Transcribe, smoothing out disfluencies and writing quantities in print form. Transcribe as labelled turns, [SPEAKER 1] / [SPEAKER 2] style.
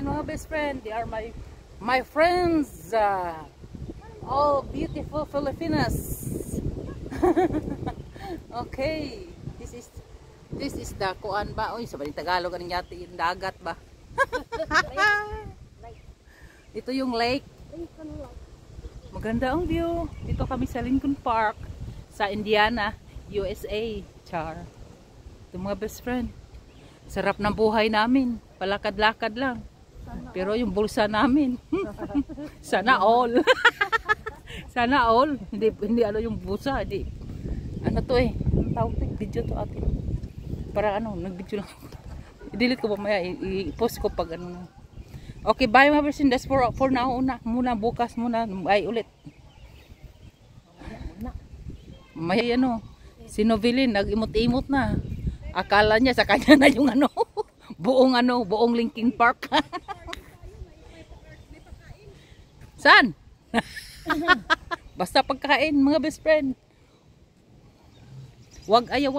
[SPEAKER 1] Yan mga best friend, they are my friends. All beautiful Filipinas. Okay, this is the kuan ba? Uy, sabi Tagalog anong yati yung dagat ba? Ito yung lake. Maganda ang view. Dito kami sa Lincoln Park sa Indiana, USA. Char. Ito mga best friend. Sarap ng buhay namin. Palakad-lakad lang. Pero yung bulsa namin, sana all. Sana all. Hindi ano yung bulsa. Hindi. Ano to eh? Ang tawag to? Video to atin. Para ano, nag-video lang. I-delete ko mamaya. I-post ko pag ano. Okay, bye mga person. That's for now. Muna, bukas muna. Ay, ulit. May ano, si Novelin, nag-imot-imot na. Akala niya sa kanya na yung ano, buong Lincoln Park. Saan? Basta pagkain mga best friend. Huwag ayawan.